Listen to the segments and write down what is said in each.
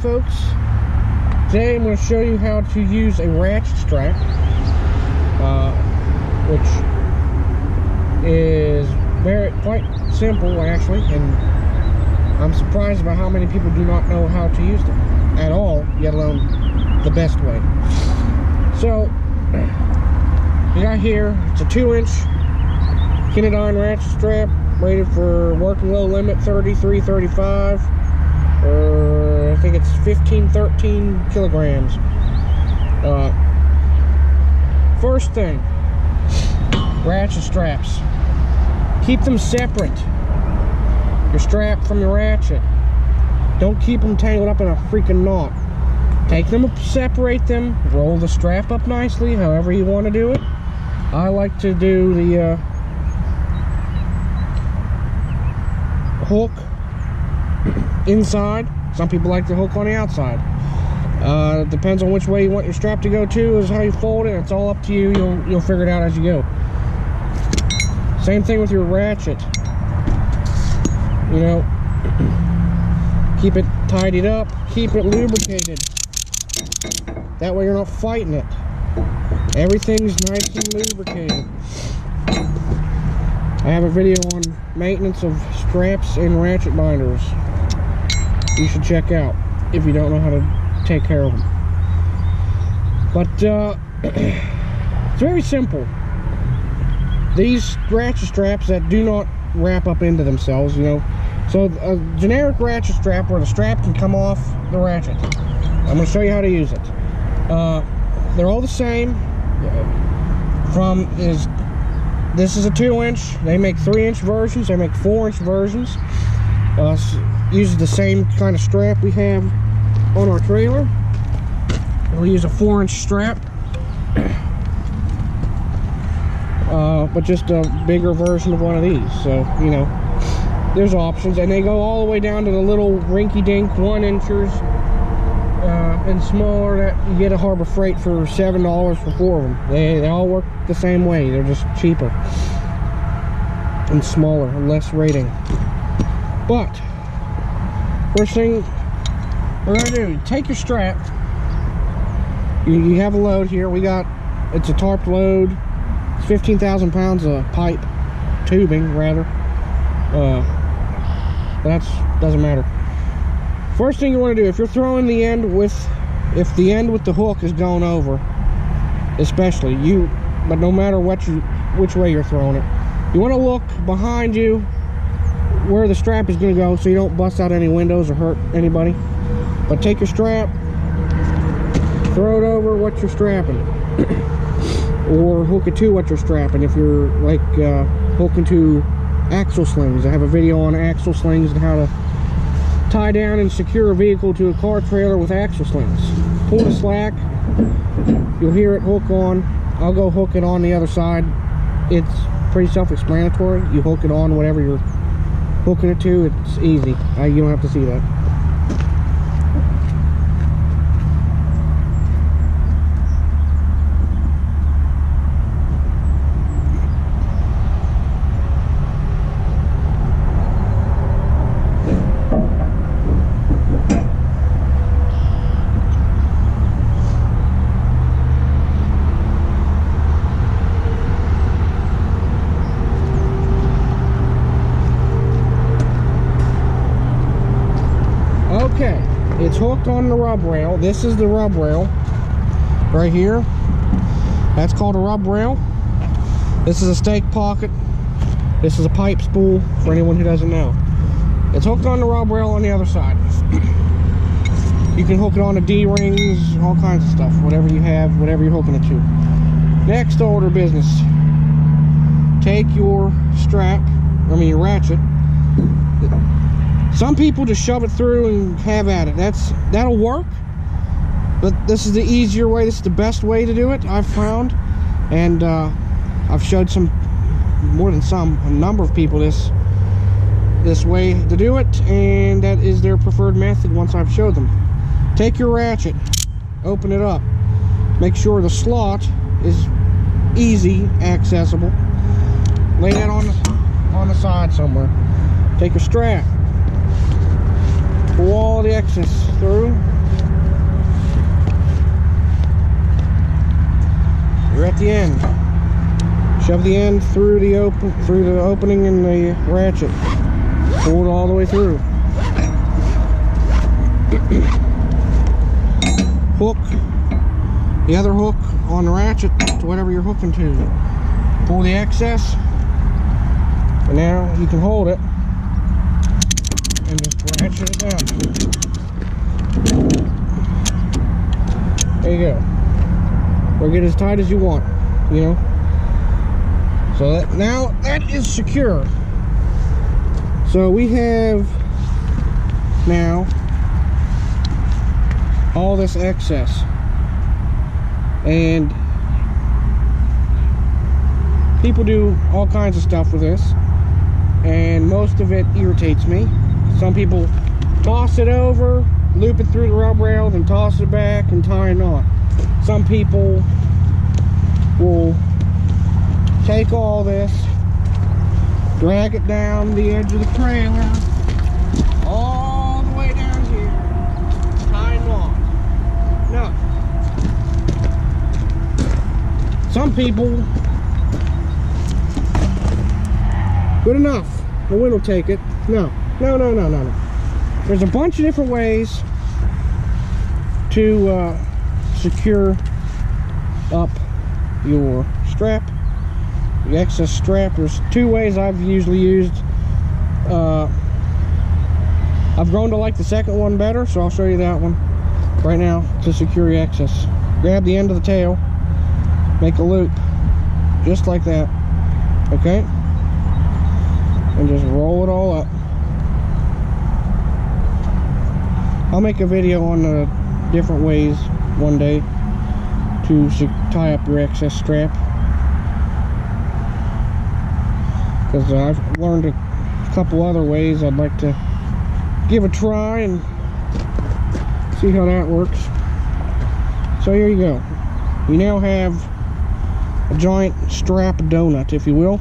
folks. Today I'm going to show you how to use a ratchet strap, which is quite simple actually, and I'm surprised about how many people do not know how to use them at all, yet alone the best way. So we got here, it's a 2-inch Kinedyne ratchet strap, rated for working load limit 33-35. I think it's 13 kilograms. First thing, ratchet straps. Keep them separate. Your strap from your ratchet. Don't keep them tangled up in a freaking knot. Take them, separate them, roll the strap up nicely, however you want to do it. I like to do the hook inside. Some people like the hook on the outside. It depends on which way you want your strap to go to, is how you fold it. It's all up to you. You'll figure it out as you go. Same thing with your ratchet. You know, keep it tidied up, keep it lubricated. That way you're not fighting it. Everything's nice and lubricated. I have a video on maintenance of straps and ratchet binders you should check out if you don't know how to take care of them. But it's very simple. These ratchet straps that do not wrap up into themselves, you know, so a generic ratchet strap where the strap can come off the ratchet. I'm going to show you how to use it. They're all the same. This is a 2-inch. They make 3-inch versions. They make 4-inch versions. Uses the same kind of strap we have on our trailer. We'll use a 4-inch strap, but just a bigger version of one of these. So, you know, there's options, and they go all the way down to the little rinky-dink 1-inchers and smaller that you get at Harbor Freight for $7 for 4 of them. They all work the same way. They're just cheaper and smaller, less rating. But first thing we're gonna do, take your strap. You have a load here. It's a tarp load. It's 15,000 pounds of pipe, tubing rather. But doesn't matter. First thing you want to do, if you're throwing the end if the end with the hook is going over, especially but no matter which way you're throwing it, you want to look behind you where the strap is going to go, so you don't bust out any windows or hurt anybody. But take your strap, throw it over what you're strapping, or hook it to what you're strapping. If you're like hooking to axle slings, I have a video on axle slings and how to tie down and secure a vehicle to a car trailer with axle slings. Pull the slack, you'll hear it hook on. I'll go hook it on the other side. It's pretty self-explanatory. You hook it on whatever you're hooking it to. It's easy. You don't have to see that. Okay, it's hooked on the rub rail. This is the rub rail right here. That's called a rub rail. This is a stake pocket. This is a pipe spool for anyone who doesn't know. It's hooked on the rub rail on the other side. You can hook it on to D-rings, all kinds of stuff, whatever you have, whatever you're hooking it to. Next order of business, take your your ratchet. Some people just shove it through and have at it. That'll work, but this is the easier way. This is the best way to do it, I've found, and I've showed a number of people this way to do it, and that is their preferred method once I've showed them. Take your ratchet, open it up, make sure the slot is easy accessible, lay that on the side somewhere. Take your strap, pull all the excess through, You're at the end. Shove the end through the opening in the ratchet. Pull it all the way through. Hook the other hook on the ratchet to whatever you're hooking to. Pull the excess, and now you can hold it and just ratchet it down. There you go. Or get as tight as you want, you know. So now that is secure. So we have now all this excess, and people do all kinds of stuff with this, and most of it irritates me. Some people toss it over, loop it through the rub rail, then toss it back and tie a knot. Some people will take all this, drag it down the edge of the trailer all the way down here, tie a knot. No. Some people, good enough, the wind will take it. No. There's a bunch of different ways to secure up your strap, the excess strap. There's two ways I've usually used. I've grown to like the second one better, so I'll show you that one right now to secure your excess. Grab the end of the tail, make a loop just like that, okay, and just roll it all up. I'll make a video on the different ways one day to tie up your excess strap, because I've learned a couple other ways I'd like to give a try and see how that works. So here you go. You now have a giant strap donut, if you will.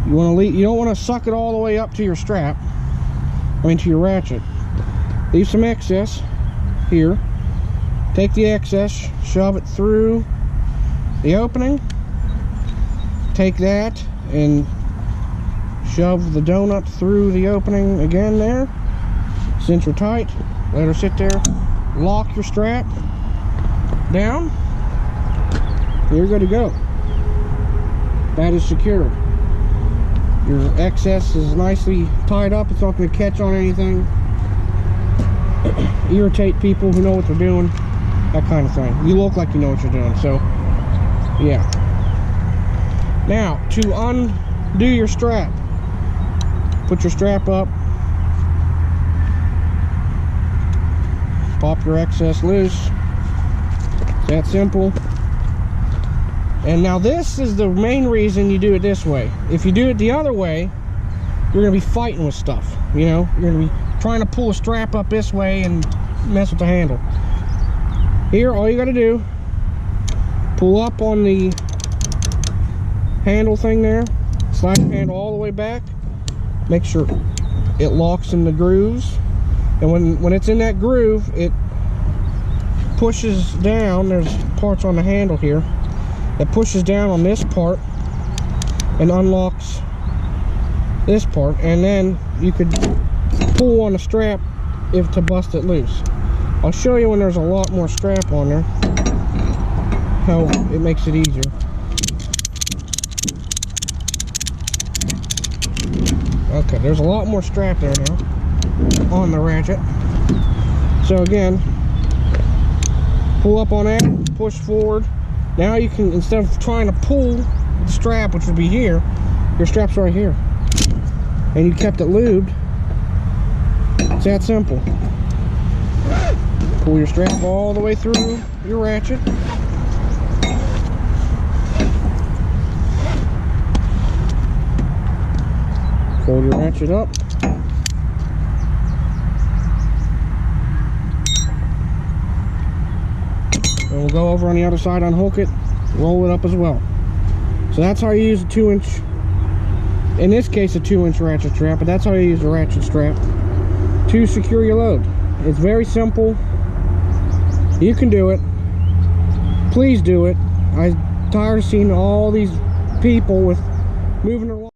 You want to leave, you don't want to suck it all the way up to your strap, to your ratchet. Leave some excess here. Take the excess, shove it through the opening. Take that and shove the donut through the opening again there. Cinch her tight, let her sit there. Lock your strap down. You're good to go. That is secured. Your excess is nicely tied up. It's not going to catch on anything, irritate people who know what they're doing, that kind of thing. You look like you know what you're doing, so yeah. Now, to undo your strap, put your strap up, pop your excess loose. It's that simple. And now this is the main reason you do it this way. If you do it the other way, you're going to be fighting with stuff, you know. You're going to be trying to pull a strap up this way and mess with the handle. Here, all you got to do, pull up on the handle thing there, slide your handle all the way back, make sure it locks in the grooves, and when it's in that groove, it pushes down. There's parts on the handle here. It pushes down on this part and unlocks this part, and then you could pull on the strap if to bust it loose. I'll show you when there's a lot more strap on there how it makes it easier. Okay, there's a lot more strap there now on the ratchet. So again, pull up on that, push forward. Now you can, instead of trying to pull the strap, which would be here, your strap's right here. And you kept it lubed. It's that simple. Pull your strap all the way through your ratchet. Fold your ratchet up. And we'll go over on the other side, unhook it, roll it up as well. So that's how you use a 2-inch, in this case a 2-inch ratchet strap, but that's how you use a ratchet strap to secure your load. It's very simple. You can do it. Please do it. I'm tired of seeing all these people with moving their